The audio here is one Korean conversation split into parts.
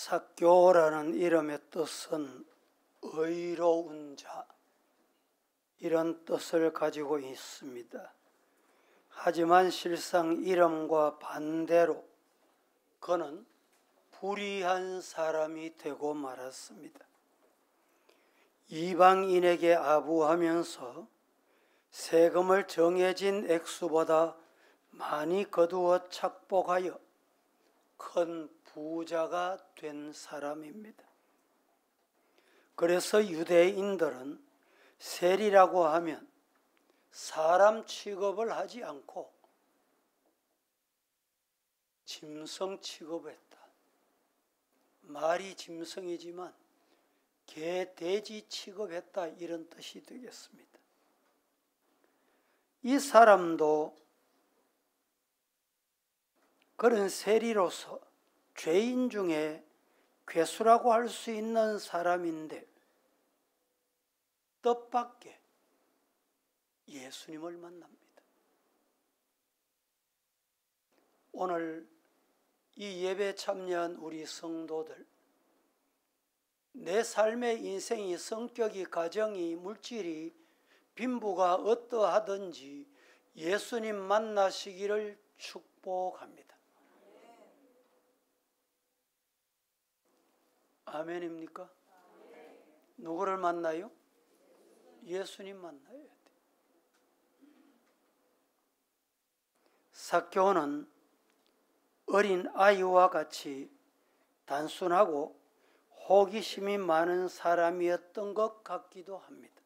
삭개오라는 이름의 뜻은 의로운 자, 이런 뜻을 가지고 있습니다. 하지만 실상 이름과 반대로 그는 불의한 사람이 되고 말았습니다. 이방인에게 아부하면서 세금을 정해진 액수보다 많이 거두어 착복하여 큰 부자가 된 사람입니다. 그래서 유대인들은 세리라고 하면 사람 취급을 하지 않고 짐승 취급했다. 말이 짐승이지만 개, 돼지 취급했다, 이런 뜻이 되겠습니다. 이 사람도 그런 세리로서 죄인 중에 괴수라고 할 수 있는 사람인데 뜻밖의 예수님을 만납니다. 오늘 이 예배에 참여한 우리 성도들, 내 삶의 인생이, 성격이, 가정이, 물질이, 빈부가 어떠하든지 예수님 만나시기를 축복합니다. 아멘입니까? 누구를 만나요? 예수님 만나야 돼. 삭개오는 어린 아이와 같이 단순하고 호기심이 많은 사람이었던 것 같기도 합니다.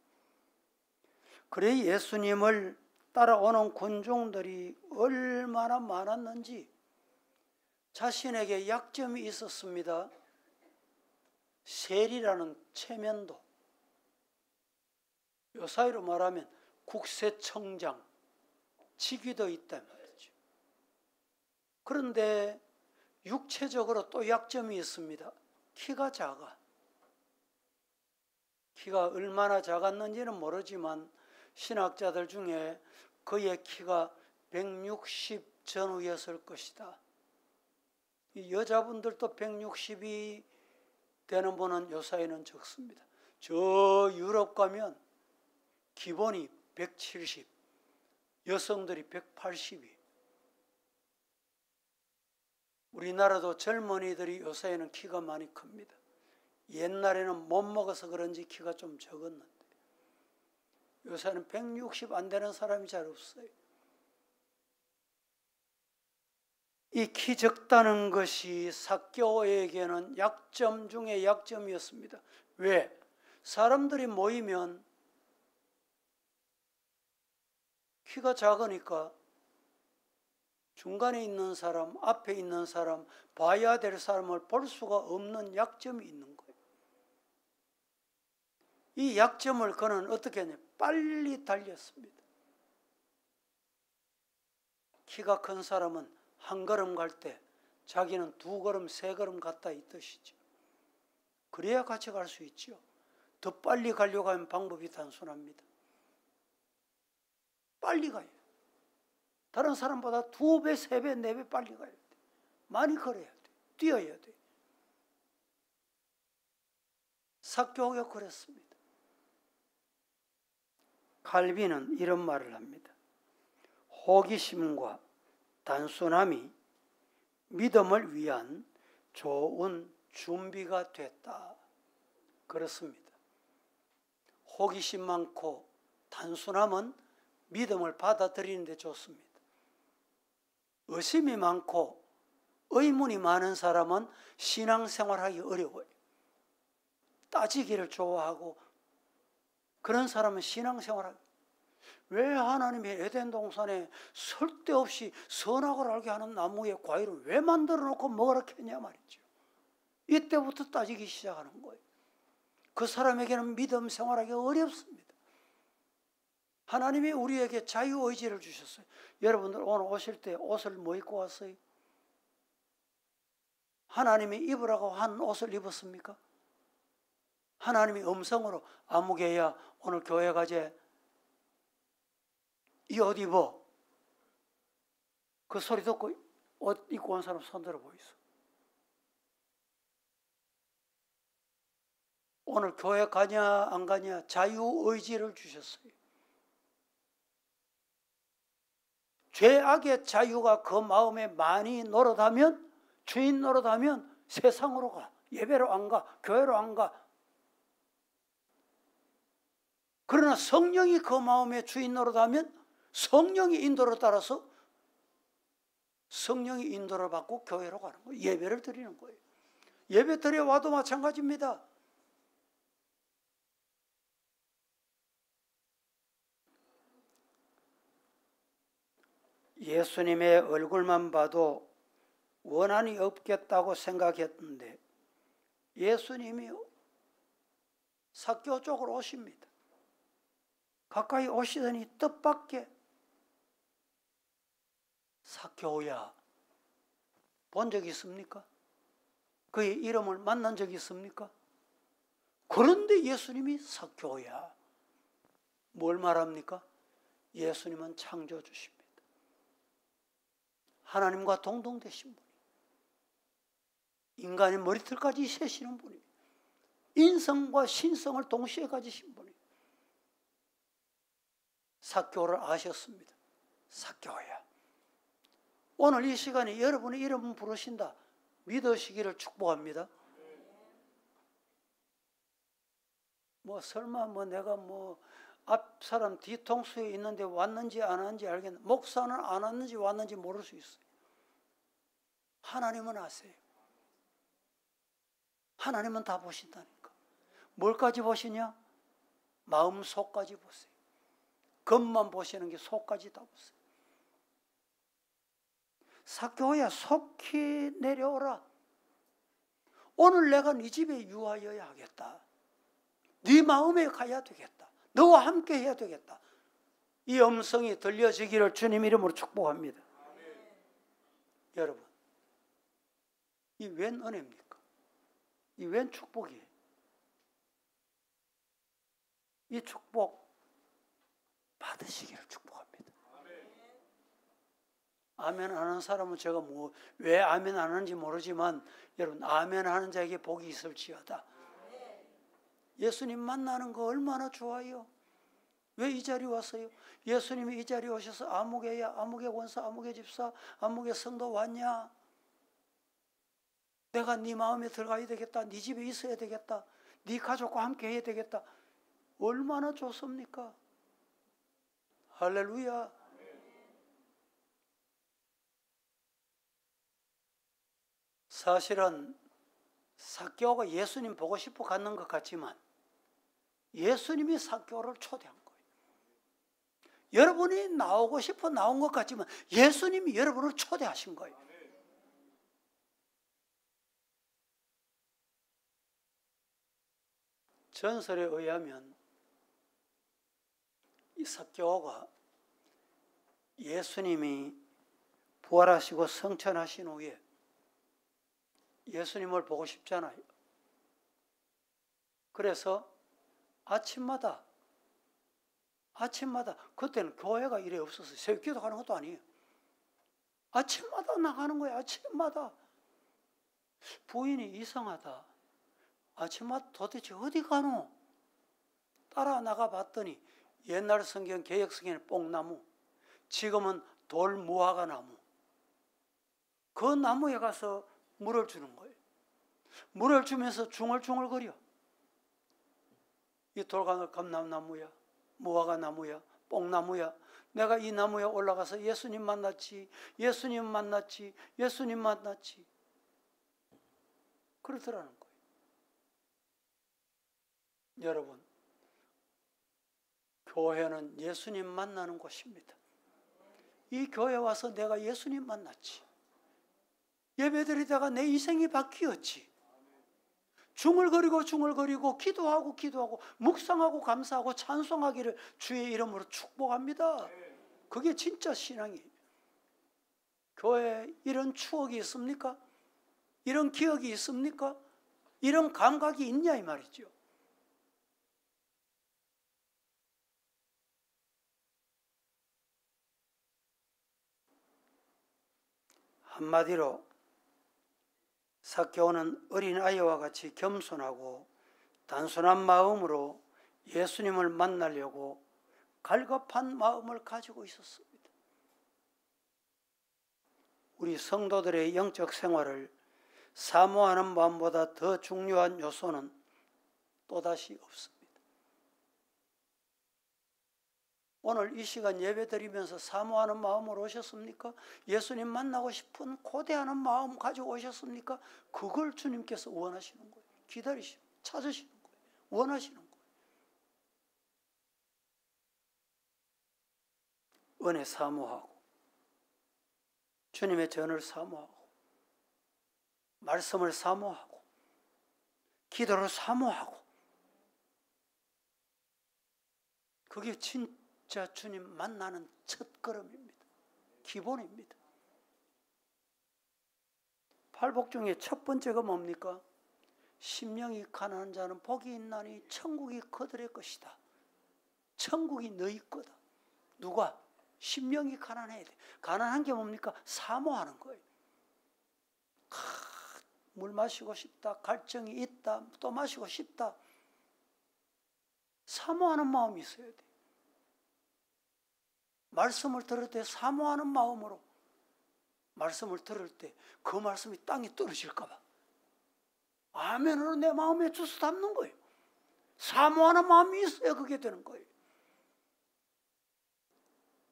그래 예수님을 따라오는 군중들이 얼마나 많았는지 자신에게 약점이 있었습니다. 세리라는 체면도, 요사이로 말하면 국세청장 직위도 있단 말이죠. 그런데 육체적으로 또 약점이 있습니다. 키가 작아. 키가 얼마나 작았는지는 모르지만 신학자들 중에 그의 키가 160 전후였을 것이다. 여자분들도 160이 되는 분은 요사이는 적습니다. 저 유럽 가면 기본이 170, 여성들이 180이. 우리나라도 젊은이들이 요새는 키가 많이 큽니다. 옛날에는 못 먹어서 그런지 키가 좀 적었는데 요새는 160 안 되는 사람이 잘 없어요. 이 키 적다는 것이 삭개오에게는 약점 중에 약점이었습니다. 왜? 사람들이 모이면 키가 작으니까 중간에 있는 사람, 앞에 있는 사람, 봐야 될 사람을 볼 수가 없는 약점이 있는 거예요. 이 약점을 그는 어떻게 했냐? 빨리 달렸습니다. 키가 큰 사람은 한 걸음 갈 때 자기는 두 걸음, 세 걸음 갔다 이 뜻이죠. 그래야 같이 갈 수 있죠. 더 빨리 가려고 하면 방법이 단순합니다. 빨리 가요. 다른 사람보다 2배, 3배, 4배 빨리 가야 돼. 많이 걸어야 돼. 뛰어야 돼. 삭개오가 그랬습니다. 칼빈은 이런 말을 합니다. 호기심과 단순함이 믿음을 위한 좋은 준비가 됐다. 그렇습니다. 호기심 많고 단순함은 믿음을 받아들이는 데 좋습니다. 의심이 많고 의문이 많은 사람은 신앙생활하기 어려워요. 따지기를 좋아하고 그런 사람은 신앙생활하기, 왜 하나님이 에덴 동산에 쓸데없이 선악을 알게 하는 나무의 과일을 왜 만들어 놓고 먹으라 했냐 말이죠. 이때부터 따지기 시작하는 거예요. 그 사람에게는 믿음 생활하기 어렵습니다. 하나님이 우리에게 자유의지를 주셨어요. 여러분들 오늘 오실 때 옷을 뭐 입고 왔어요? 하나님이 입으라고 한 옷을 입었습니까? 하나님이 음성으로 아무개야 오늘 교회 가재 이 옷 입어. 그 소리 듣고 옷 입고 온 사람 손 들어 보이소. 오늘 교회 가냐 안 가냐 자유의지를 주셨어요. 죄악의 자유가 그 마음에 많이 노릇하면, 주인 노릇하면 세상으로 가. 예배로 안 가. 교회로 안 가. 그러나 성령이 그 마음에 주인 노릇하면 성령의 인도를 따라서 성령의 인도를 받고 교회로 가는 거예요. 예배를 드리는 거예요. 예배 드려와도 마찬가지입니다. 예수님의 얼굴만 봐도 원한이 없겠다고 생각했는데 예수님이 삭개오 쪽으로 오십니다. 가까이 오시더니 뜻밖의 삭개오야, 본 적 있습니까? 그의 이름을 만난 적 있습니까? 그런데 예수님이 삭개오야, 뭘 말합니까? 예수님은 창조주십니다. 하나님과 동등되신 분이, 인간의 머리털까지 세시는 분이, 인성과 신성을 동시에 가지신 분이 삭개오를 아셨습니다. 삭개오야, 오늘 이 시간에 여러분의 이름을 부르신다 믿으시기를 축복합니다. 설마 내가 앞 사람 뒤통수에 있는데 왔는지 안 왔는지 알겠나? 목사는 안 왔는지 왔는지 모를 수 있어요. 하나님은 아세요. 하나님은 다 보신다니까. 뭘까지 보시냐? 마음 속까지 보세요. 겉만 보시는 게 속까지 다 보세요. 삭개오야, 속히 내려오라. 오늘 내가 네 집에 유하여야 하겠다. 네 마음에 가야 되겠다. 너와 함께 해야 되겠다. 이 음성이 들려지기를 주님 이름으로 축복합니다. 여러분, 이 웬 은혜입니까? 이 웬 축복이에요? 이 축복 받으시기를 축복합니다. 아멘 하는 사람은 제가 왜 아멘 안 하는지 모르지만 여러분, 아멘 하는 자에게 복이 있을지어다. 예수님 만나는 거 얼마나 좋아요. 왜 이 자리에 왔어요? 예수님이 이 자리에 오셔서 아무개야, 아무개 원사, 아무개 집사, 아무개 성도 왔냐? 내가 네 마음에 들어가야 되겠다. 네 집에 있어야 되겠다. 네 가족과 함께 해야 되겠다. 얼마나 좋습니까? 할렐루야. 사실은 삭개오가 예수님 보고 싶어 갔는 것 같지만 예수님이 삭개오를 초대한 거예요. 여러분이 나오고 싶어 나온 것 같지만 예수님이 여러분을 초대하신 거예요. 전설에 의하면 이 삭개오가 예수님이 부활하시고 성천하신 후에 예수님을 보고 싶잖아요. 그래서 아침마다 그때는 교회가 이래 없었어요. 새벽기도 가는 것도 아니에요. 아침마다 나가는 거예요. 아침마다. 부인이 이상하다. 아침마다 도대체 어디 가노? 따라 나가 봤더니 옛날 성경, 개역 성경은 뽕나무, 지금은 돌무화과 나무, 그 나무에 가서 물을 주는 거예요. 물을 주면서 중얼중얼거려. 이 돌감나무야, 무화과 나무야, 뽕나무야, 내가 이 나무에 올라가서 예수님 만났지, 예수님 만났지, 예수님 만났지, 그러더라는 거예요. 여러분, 교회는 예수님 만나는 곳입니다. 이 교회 와서 내가 예수님 만났지, 예배드리다가 내 인생이 바뀌었지, 중얼거리고 기도하고 묵상하고 감사하고 찬송하기를 주의 이름으로 축복합니다. 그게 진짜 신앙이에요. 교회에 이런 추억이 있습니까? 이런 기억이 있습니까? 이런 감각이 있냐 이 말이죠. 한마디로 삭개오는 어린아이와 같이 겸손하고 단순한 마음으로 예수님을 만나려고 갈급한 마음을 가지고 있었습니다. 우리 성도들의 영적 생활을 사모하는 마음보다 더 중요한 요소는 또다시 없습니다. 오늘 이 시간 예배 드리면서 사모하는 마음으로 오셨습니까? 예수님 만나고 싶은 고대하는 마음 가지고 오셨습니까? 그걸 주님께서 원하시는 거예요. 기다리시고 찾으시는 거예요. 원하시는 거예요. 은혜 사모하고 주님의 전을 사모하고 말씀을 사모하고 기도를 사모하고 그게 진짜 주님 만나는 첫걸음입니다. 기본입니다. 팔복 중에 첫 번째가 뭡니까? 심령이 가난한 자는 복이 있나니 천국이 그들의 것이다. 천국이 너희 거다. 누가? 심령이 가난해야 돼. 가난한 게 뭡니까? 사모하는 거예요. 물 마시고 싶다. 갈증이 있다. 또 마시고 싶다. 사모하는 마음이 있어야 돼. 말씀을 들을 때 사모하는 마음으로 말씀을 들을 때 그 말씀이 땅에 떨어질까 봐 아멘으로 내 마음에 주워 담는 거예요. 사모하는 마음이 있어야 그게 되는 거예요.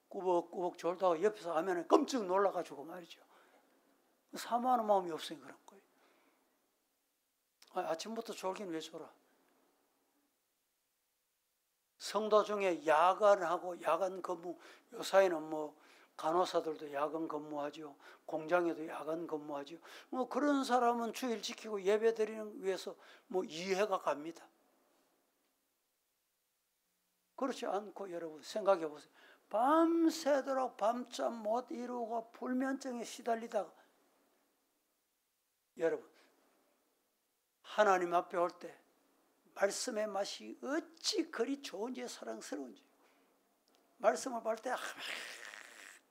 꾸벅꾸벅 졸다가 옆에서 아멘에 깜짝 놀라가지고 말이죠. 사모하는 마음이 없으니 그런 거예요. 아침부터 졸긴 왜 졸아? 성도 중에 야간하고 야간 근무, 요사이는 뭐 간호사들도 야간 근무하죠. 공장에도 야간 근무하죠. 뭐 그런 사람은 주일 지키고 예배 드리는 위해서 뭐 이해가 갑니다. 그렇지 않고 여러분 생각해 보세요. 밤새도록 밤잠 못 이루고 불면증에 시달리다가 여러분 하나님 앞에 올 때 말씀의 맛이 어찌 그리 좋은지 사랑스러운지 말씀을 볼 때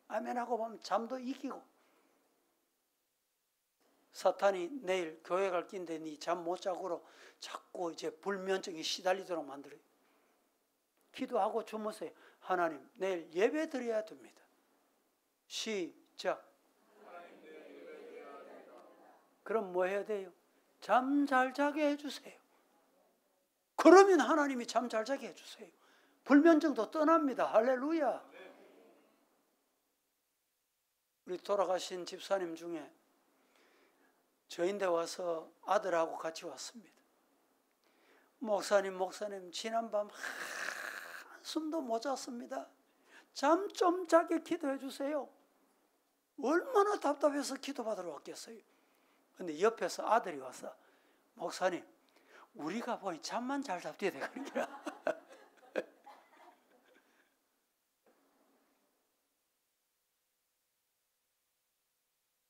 아멘하고 보면 잠도 이기고 사탄이 내일 교회 갈 긴데 니 잠 못 자고로 자꾸 이제 불면증이 시달리도록 만들어요. 기도하고 주무세요. 하나님 내일 예배 드려야 됩니다. 시작. 그럼 뭐 해야 돼요? 잠 잘 자게 해주세요. 그러면 하나님이 잠 잘 자게 해주세요. 불면증도 떠납니다. 할렐루야. 우리 돌아가신 집사님 중에 저인데 와서 아들하고 같이 왔습니다. 목사님 지난밤 한숨도 못 잤습니다. 잠 좀 자게 기도해 주세요. 얼마나 답답해서 기도받으러 왔겠어요. 근데 옆에서 아들이 와서 목사님 우리가 보니 잠만 잘 잡대야 되거든요.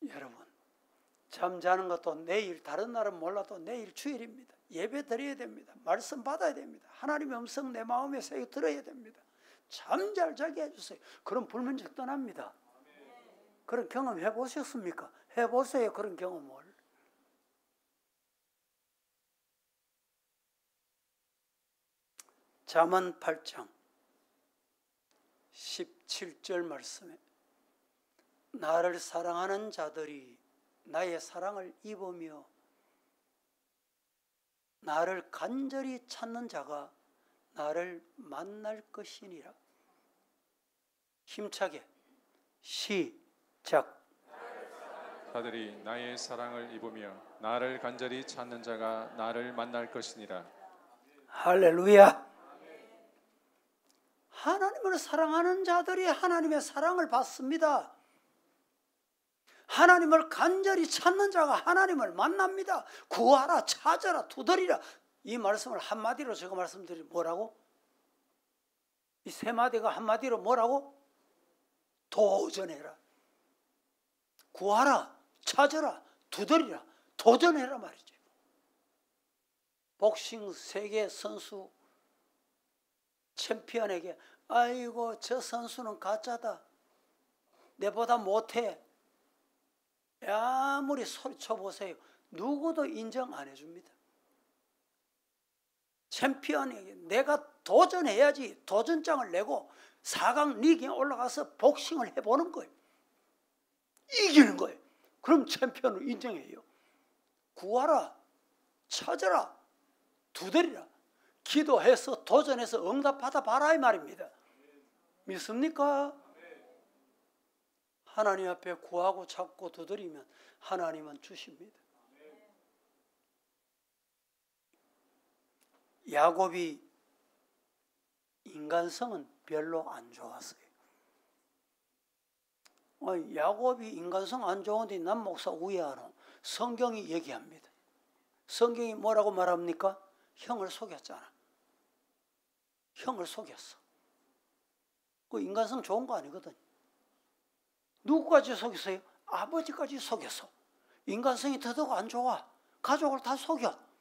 여러분 잠자는 것도 내일 다른 날은 몰라도 내일 주일입니다. 예배 드려야 됩니다. 말씀 받아야 됩니다. 하나님의 음성 내 마음에 새겨 들어야 됩니다. 잠 잘 자게 해주세요. 그럼 불면증 떠납니다. 그런 경험 해보셨습니까? 해보세요. 그런 경험을. 잠언 8장 17절 말씀에 나를 사랑하는 자들이 나의 사랑을 입으며 나를 간절히 찾는 자가 나를 만날 것이니라. 힘차게 시작. 자들이 나의 사랑을 입으며 나를 간절히 찾는 자가 나를 만날 것이니라. 할렐루야. 하나님을 사랑하는 자들이 하나님의 사랑을 받습니다. 하나님을 간절히 찾는 자가 하나님을 만납니다. 구하라, 찾아라, 두드리라. 이 말씀을 한마디로 제가 말씀드리면 뭐라고? 이 세 마디가 한마디로 뭐라고? 도전해라. 구하라, 찾아라, 두드리라, 도전해라 말이죠. 복싱 세계 선수 챔피언에게 아이고 저 선수는 가짜다. 내보다 못해. 아무리 소리쳐 보세요. 누구도 인정 안 해줍니다. 챔피언에게 내가 도전해야지 도전장을 내고 4강 리그에 올라가서 복싱을 해보는 거예요. 이기는 거예요. 그럼 챔피언을 인정해요. 구하라, 찾아라, 두드리라, 기도해서 도전해서 응답하다 봐라 이 말입니다. 믿습니까? 하나님 앞에 구하고 찾고 두드리면 하나님은 주십니다. 야곱이 인간성은 별로 안 좋았어요. 야곱이 인간성 안 좋은데 난 목사 우회하노. 성경이 얘기합니다. 성경이 뭐라고 말합니까? 형을 속였잖아. 형을 속였어. 그 인간성 좋은 거 아니거든. 누구까지 속였어요? 아버지까지 속였어. 인간성이 더더욱 안 좋아. 가족을 다 속여.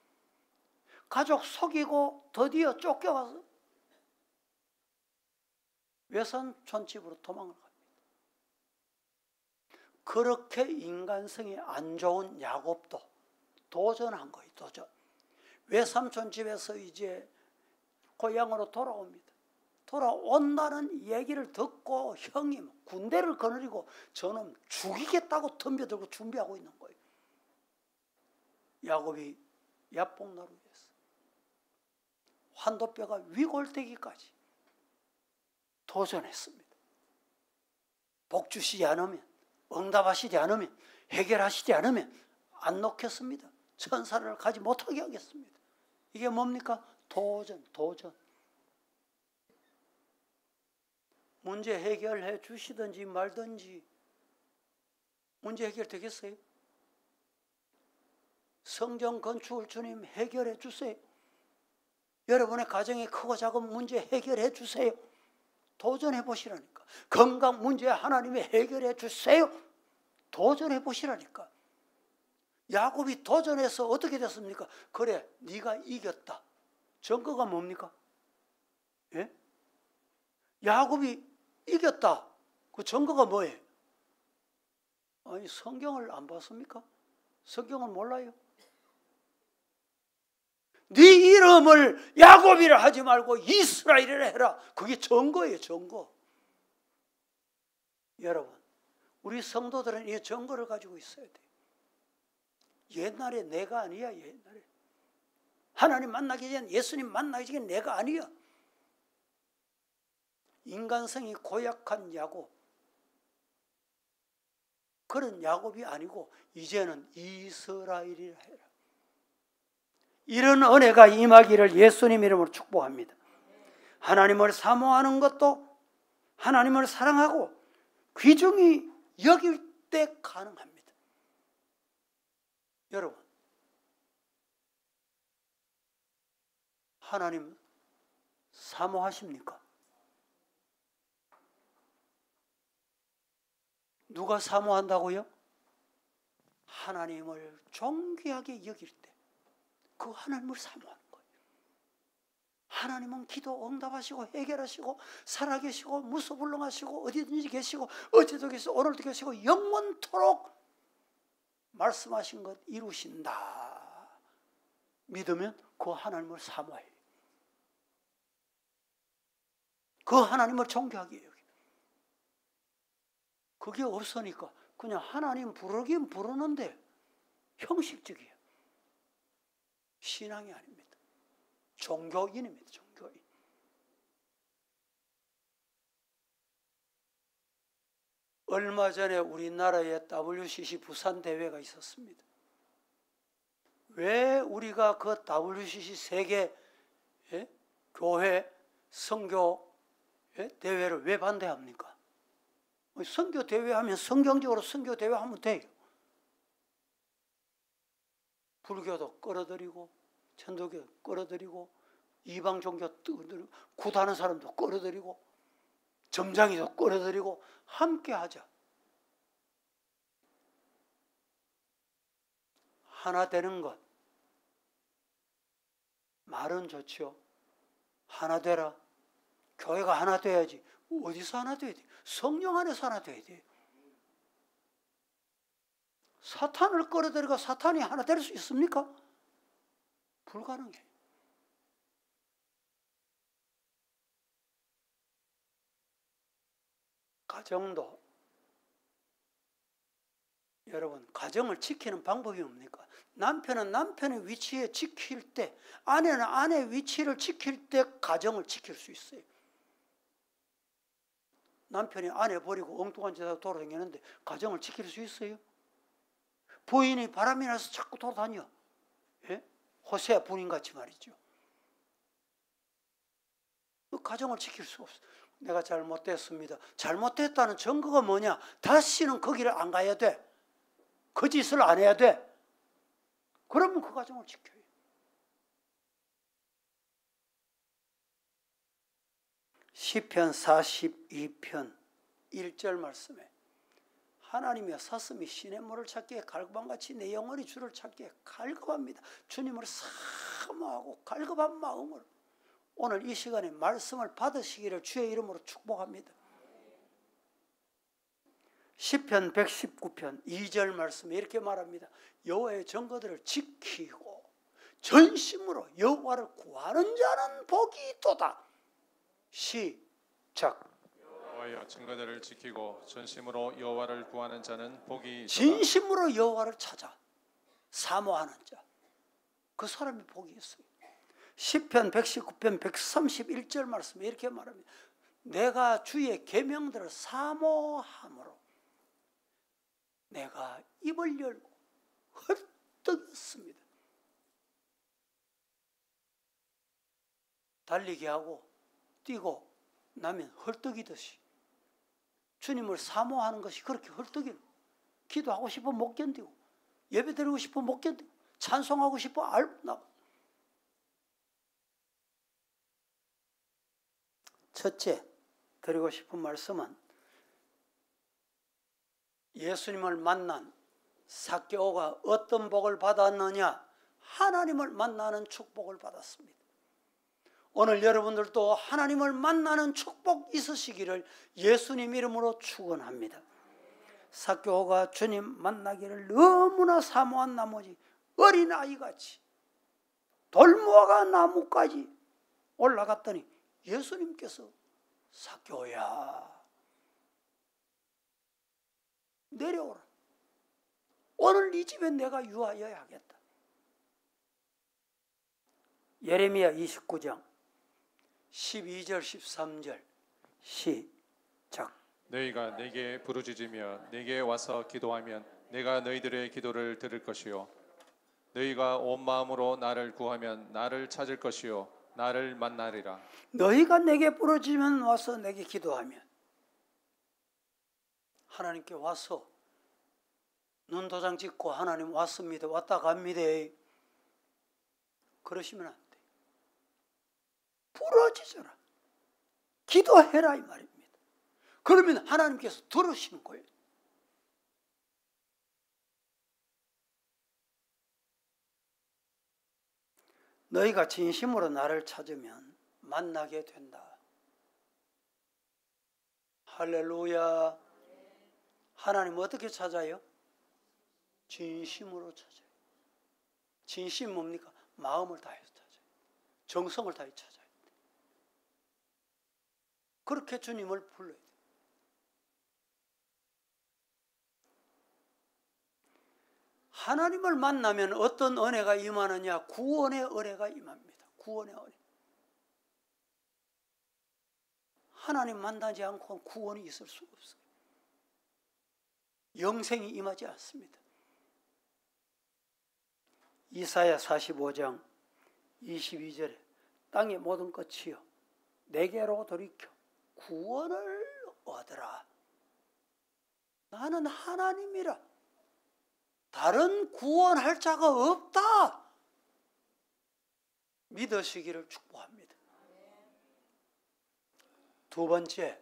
가족 속이고 드디어 쫓겨가서 외삼촌 집으로 도망을 갑니다. 그렇게 인간성이 안 좋은 야곱도 도전한 거예요. 도전. 외삼촌 집에서 이제 고향으로 돌아옵니다. 돌아온다는 얘기를 듣고 형이 군대를 거느리고 저는 죽이겠다고 덤벼들고 준비하고 있는 거예요. 야곱이 야복나루에서 환도뼈가 위골되기까지 도전했습니다. 복 주시지 않으면, 응답하시지 않으면, 해결하시지 않으면 안 놓겠습니다. 천사를 가지 못하게 하겠습니다. 이게 뭡니까? 도전, 도전. 문제 해결해 주시든지 말든지 문제 해결되겠어요? 성전 건축을 주님 해결해 주세요. 여러분의 가정에 크고 작은 문제 해결해 주세요. 도전해 보시라니까. 건강 문제 하나님이 해결해 주세요. 도전해 보시라니까. 야곱이 도전해서 어떻게 됐습니까? 그래, 네가 이겼다. 증거가 뭡니까? 예? 야곱이 이겼다. 그 증거가 뭐예요? 아니, 성경을 안 봤습니까? 성경을 몰라요? 네 이름을 야곱이라 하지 말고 이스라엘이라 해라. 그게 증거예요, 증거. 여러분, 우리 성도들은 이 증거를 가지고 있어야 돼요. 옛날에 내가 아니야, 옛날에. 하나님 만나기 전, 예수님 만나기 전 내가 아니야. 인간성이 고약한 야곱. 그런 야곱이 아니고 이제는 이스라엘이라 해라. 이런 은혜가 임하기를 예수님 이름으로 축복합니다. 하나님을 사모하는 것도 하나님을 사랑하고 귀중히 여길 때 가능합니다. 여러분, 하나님 사모하십니까? 누가 사모한다고요? 하나님을 존귀하게 여길 때 그 하나님을 사모하는 거예요. 하나님은 기도 응답하시고 해결하시고 살아계시고 무소불능하시고 어디든지 계시고 어제도 계시고 오늘도 계시고 영원토록 말씀하신 것 이루신다. 믿으면 그 하나님을 사모해요. 그 하나님을 존경하게 해요. 그게 없으니까 그냥 하나님 부르긴 부르는데 형식적이에요. 신앙이 아닙니다. 종교인입니다. 종교인. 얼마 전에 우리나라에 WCC 부산 대회가 있었습니다. 왜 우리가 그 WCC 세계 교회 선교 대회를 왜 반대합니까? 선교 대회하면 성경적으로 선교 대회하면 돼요. 불교도 끌어들이고 천도교 끌어들이고 이방 종교 끌어들이고 굿하는 사람도 끌어들이고 점장이도 끌어들이고 함께 하자. 하나 되는 것 말은 좋죠. 하나 되라. 교회가 하나 돼야지. 어디서 하나 돼야 돼? 성령 안에서 하나 돼야 돼. 사탄을 끌어들이고 사탄이 하나 될 수 있습니까? 불가능해. 가정도 여러분, 가정을 지키는 방법이 뭡니까? 남편은 남편의 위치에 지킬 때, 아내는 아내의 위치를 지킬 때 가정을 지킬 수 있어요. 남편이 아내 버리고 엉뚱한 짓 하고 돌아다니는데 가정을 지킬 수 있어요? 부인이 바람이 나서 자꾸 돌아다녀. 예? 호세아 부인같이 말이죠. 가정을 지킬 수 없어. 내가 잘못됐습니다. 잘못됐다는 증거가 뭐냐? 다시는 거기를 안 가야 돼. 그 짓을 안 해야 돼. 그러면 그 가정을 지켜요. 시편 42편 1절 말씀에 하나님의 사슴이 시냇물을 찾기에 갈급함같이 내 영혼이 주를 찾기에 갈급합니다. 주님을 사모하고 갈급한 마음으로 오늘 이 시간에 말씀을 받으시기를 주의 이름으로 축복합니다. 시편 119편 2절 말씀에 이렇게 말합니다. 여호와의 증거들을 지키고 전심으로 여호와를 구하는 자는 복이 있도다. 시작. 여호와의 증거들을 지키고 전심으로 여호와를 구하는 자는 복이 있도다. 진심으로 여호와를 찾아 사모하는 자, 그 사람이 복이 있어요. 시편 119편 131절 말씀에 이렇게 말합니다. 내가 주의 계명들을 사모함으로 내가 입을 열고 헐떡였습니다. 달리기 하고 뛰고 나면 헐떡이듯이 주님을 사모하는 것이 그렇게 헐떡이는, 기도하고 싶어 못 견디고 예배 드리고 싶어 못 견디고 찬송하고 싶어 알나고. 첫째 드리고 싶은 말씀은 예수님을 만난 삭개오가 어떤 복을 받았느냐? 하나님을 만나는 축복을 받았습니다. 오늘 여러분들도 하나님을 만나는 축복 있으시기를 예수님 이름으로 축원합니다. 삭개오가 주님 만나기를 너무나 사모한 나머지 어린아이같이 돌무화과 나무까지 올라갔더니 예수님께서 삭개오야 내려오라. 오늘 이 집에 내가 유하여야 하겠다. 예레미야 29장 12절 13절 시작. 너희가 내게 부르짖으며 내게 와서 기도하면 내가 너희들의 기도를 들을 것이요 너희가 온 마음으로 나를 구하면 나를 찾을 것이요 나를 만나리라. 너희가 내게 부르짖으면 와서 내게 기도하면, 하나님께 와서 눈도장 찍고 하나님 왔습니다, 왔다 갑니다 그러시면 안 돼. 부르짖어라, 기도해라 이 말입니다. 그러면 하나님께서 들으시는 거예요. 너희가 진심으로 나를 찾으면 만나게 된다. 할렐루야. 하나님 어떻게 찾아요? 진심으로 찾아요. 진심 뭡니까? 마음을 다해서 찾아요. 정성을 다해 찾아요. 그렇게 주님을 불러야 돼요. 하나님을 만나면 어떤 은혜가 임하느냐? 구원의 은혜가 임합니다. 구원의 은혜. 하나님 만나지 않고는 구원이 있을 수가 없어요. 영생이 임하지 않습니다. 이사야 45장 22절에 땅의 모든 끝이여 내게로 돌이켜 구원을 얻으라. 나는 하나님이라. 다른 구원할 자가 없다. 믿으시기를 축복합니다. 두 번째,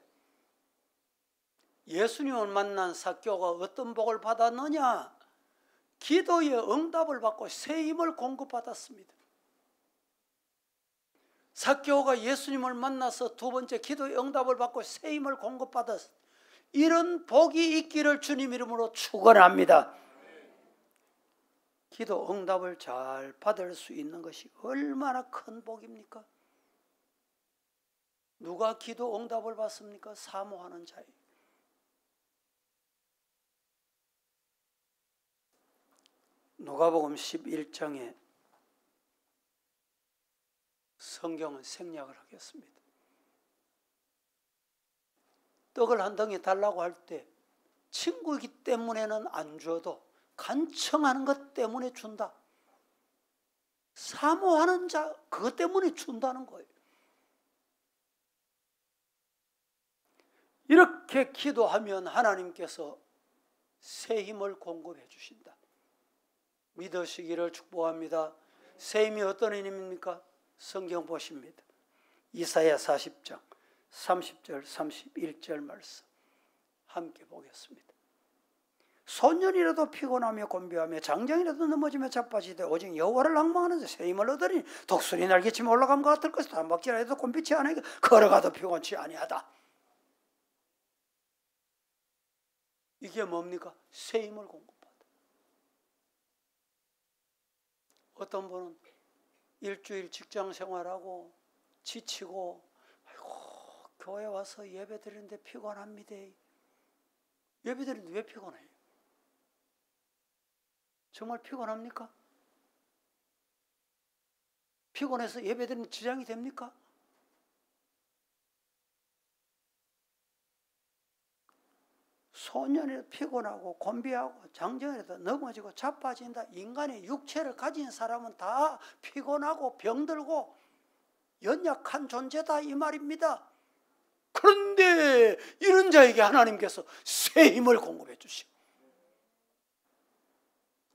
예수님을 만난 삭개오가 어떤 복을 받았느냐? 기도의 응답을 받고 새 힘을 공급받았습니다. 삭개오가 예수님을 만나서 두 번째 기도의 응답을 받고 새 힘을 공급받았습니다. 이런 복이 있기를 주님 이름으로 축원합니다. 기도 응답을 잘 받을 수 있는 것이 얼마나 큰 복입니까? 누가 기도 응답을 받습니까? 사모하는 자예요. 누가복음 11장에 성경은 생략을 하겠습니다. 떡을 한 덩이 달라고 할 때 친구이기 때문에는 안 줘도 간청하는 것 때문에 준다. 사모하는 자 그것 때문에 준다는 거예요. 이렇게 기도하면 하나님께서 새 힘을 공급해 주신다. 믿으시기를 축복합니다. 새 힘이 어떤 힘입니까? 성경 보십니다. 이사야 40장 30절 31절 말씀 함께 보겠습니다. 소년이라도 피곤하며 곤비하며 장정이라도 넘어지며 자빠지되 오직 여호와를 앙망하는 자 새 힘을 얻으리니 독수리 날개치며 올라감과 같을 것이다. 단박질하 해도 곤비치 아니하고 걸어가도 피곤치 아니하다. 이게 뭡니까? 새 힘을 공급하다. 어떤 분은 일주일 직장 생활하고 지치고 아이고 교회 와서 예배 드리는데 피곤합니다. 예배 드리는데 왜 피곤해요? 정말 피곤합니까? 피곤해서 예배 드리는 지장이 됩니까? 소년이 피곤하고 곤비하고 장정이라도 넘어지고 자빠진다. 인간의 육체를 가진 사람은 다 피곤하고 병들고 연약한 존재다 이 말입니다. 그런데 이런 자에게 하나님께서 새 힘을 공급해 주시고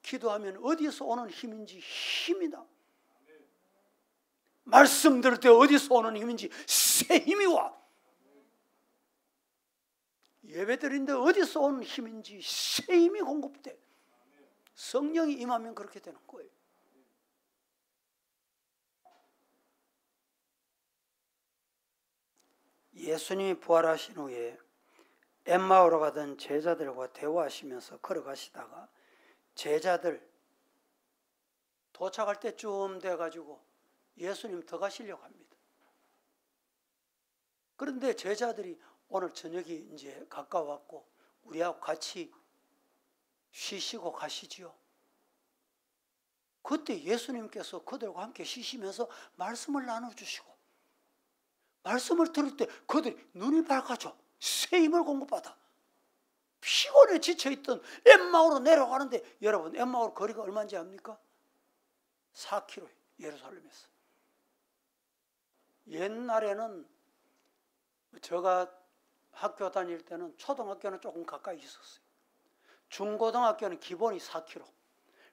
기도하면 어디서 오는 힘인지 힘이 나. 말씀 들을 때 어디서 오는 힘인지 새 힘이 와. 예배 드리는데 어디서 오는 힘인지 새 힘이 공급돼. 성령이 임하면 그렇게 되는 거예요. 예수님이 부활하신 후에 엠마오로 가던 제자들과 대화하시면서 걸어가시다가 제자들 도착할 때쯤 돼가지고 예수님 더 가시려고 합니다. 그런데 제자들이 오늘 저녁이 이제 가까웠고 우리하고 같이 쉬시고 가시지요. 그때 예수님께서 그들과 함께 쉬시면서 말씀을 나눠주시고 말씀을 들을 때 그들이 눈이 밝아져 새 힘을 공급받아 피곤해 지쳐있던 엠마오로 내려가는데 여러분 엠마오 거리가 얼마인지 압니까? 4km 예루살렘에서. 옛날에는 제가 학교 다닐 때는 초등학교는 조금 가까이 있었어요. 중고등학교는 기본이 4km.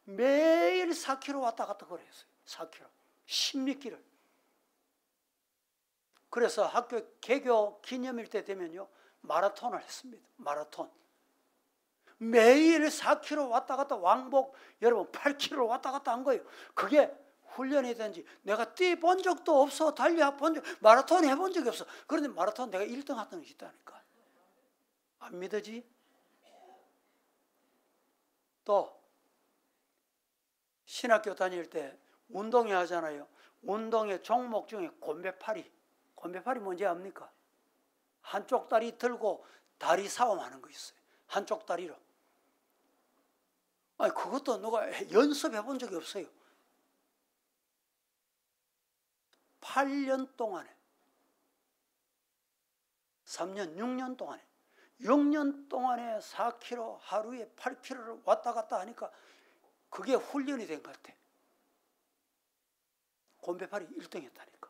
매일 4km 왔다 갔다 그랬어요. 4km. 10몇 길을. 그래서 학교 개교 기념일 때 되면요. 마라톤을 했습니다. 마라톤. 매일 4km 왔다 갔다 왕복 여러분 8km 왔다 갔다 한 거예요. 그게 훈련이 된지 내가 뛰어본 적도 없어. 달려본 적 마라톤 해본 적이 없어. 그런데 마라톤 내가 1등 했던 게 있다니까. 안 믿어지? 또 신학교 다닐 때 운동회 하잖아요. 운동회 종목 중에 곤배팔이. 곤배팔이 뭔지 압니까? 한쪽 다리 들고 다리 싸움하는 거 있어요. 한쪽 다리로. 아니 그것도 누가 연습해 본 적이 없어요. 8년 동안에 3년, 6년 동안에 6년 동안에 4km 하루에 8km를 왔다 갔다 하니까 그게 훈련이 된 것 같아. 곤배팔이 1등 했다니까.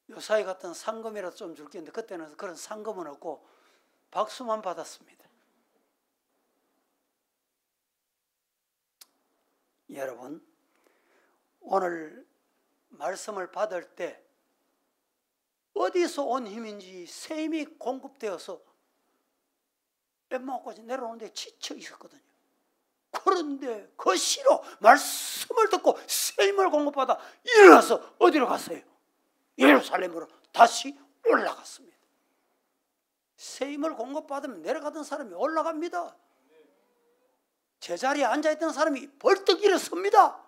요사이 같은 상금이라도 좀 줄겠는데 그때는 그런 상금은 없고 박수만 받았습니다. 여러분 오늘 말씀을 받을 때 어디서 온 힘인지 새 힘이 공급되어서 엠마오까지 내려오는데 지쳐 있었거든요. 그런데 그 시로 말씀을 듣고 새 힘을 공급받아 일어나서 어디로 갔어요? 예루살렘으로 다시 올라갔습니다. 새 힘을 공급받으면 내려가던 사람이 올라갑니다. 제자리에 앉아있던 사람이 벌떡 일어섭니다.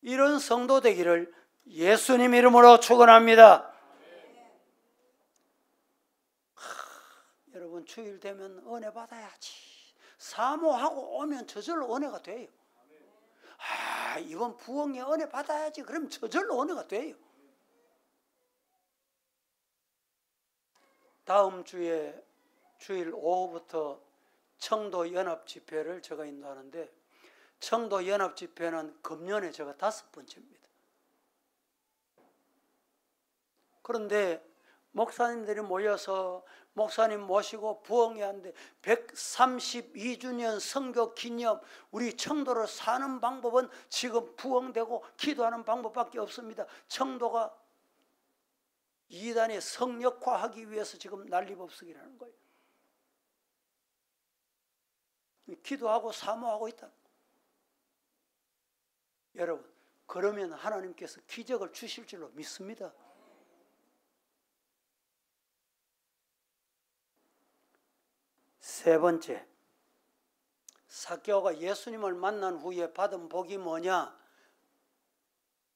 이런 성도 되기를 예수님 이름으로 축원합니다. 여러분 주일 되면 은혜 받아야지. 사모하고 오면 저절로 은혜가 돼요. 이번 부흥에 은혜 받아야지. 그럼 저절로 은혜가 돼요. 다음 주에 주일 오후부터 청도 연합 집회를 제가 인도하는데, 청도 연합 집회는 금년에 제가 5번째입니다. 그런데 목사님들이 모여서 목사님 모시고 부흥회 하는데 132주년 선교 기념, 우리 청도를 사는 방법은 지금 부흥되고 기도하는 방법밖에 없습니다. 청도가 이단의 성역화하기 위해서 지금 난리법석이라는 거예요. 기도하고 사모하고 있다. 여러분, 그러면 하나님께서 기적을 주실 줄로 믿습니다. 세 번째, 삭개오가 예수님을 만난 후에 받은 복이 뭐냐?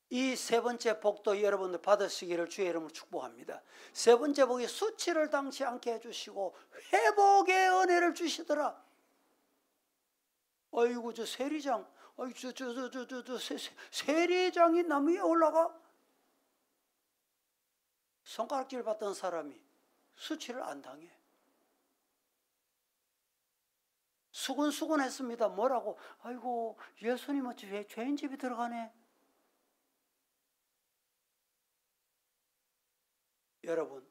이 세 번째 복도 여러분들 받으시기를 주의 이름으로 축복합니다. 세 번째 복이 수치를 당치 않게 해주시고 회복의 은혜를 주시더라. 아이고, 저 세리장, 세리장이 나무 위에 올라가? 손가락질 받던 사람이 수치를 안 당해. 수근수근했습니다. 뭐라고? 아이고, 예수님은 죄인 집에 들어가네. 여러분,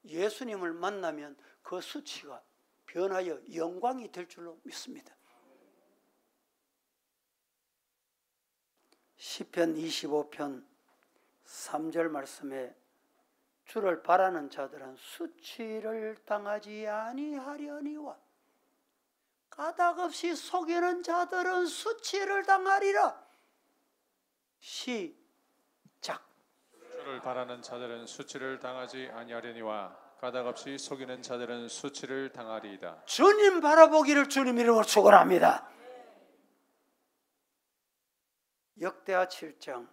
예수님을 만나면 그 수치가 변하여 영광이 될 줄로 믿습니다. 시편 25편 3절 말씀에 주를 바라는 자들은 수치를 당하지 아니하려니와 까닭없이 속이는 자들은 수치를 당하리라. 시작. 주를 바라는 자들은 수치를 당하지 아니하려니와 까닭없이 속이는 자들은 수치를 당하리이다. 주님 바라보기를 주님 이름으로 축원합니다. 역대하 7장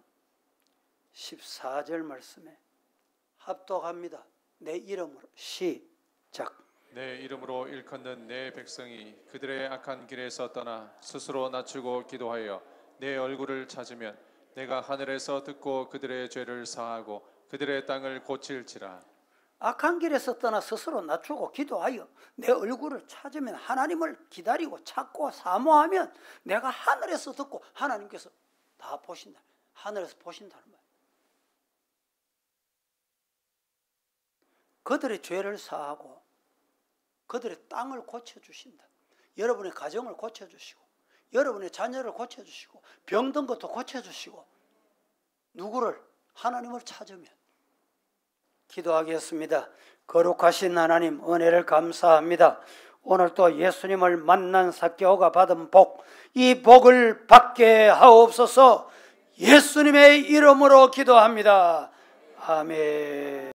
14절 말씀에 합독합니다. 내 이름으로 시작. 내 이름으로 일컫는 내 백성이 그들의 악한 길에서 떠나 스스로 낮추고 기도하여 내 얼굴을 찾으면 내가 하늘에서 듣고 그들의 죄를 사하고 그들의 땅을 고칠지라. 악한 길에서 떠나 스스로 낮추고 기도하여 내 얼굴을 찾으면, 하나님을 기다리고 찾고 사모하면 내가 하늘에서 듣고 하나님께서 다 보신다. 하늘에서 보신다는 말이에요. 그들의 죄를 사하고 그들의 땅을 고쳐주신다. 여러분의 가정을 고쳐주시고 여러분의 자녀를 고쳐주시고 병든 것도 고쳐주시고, 누구를? 하나님을 찾으면. 기도하겠습니다. 거룩하신 하나님, 은혜를 감사합니다. 오늘 또 예수님을 만난 삭개오가 받은 복, 이 복을 받게 하옵소서. 예수님의 이름으로 기도합니다. 아멘.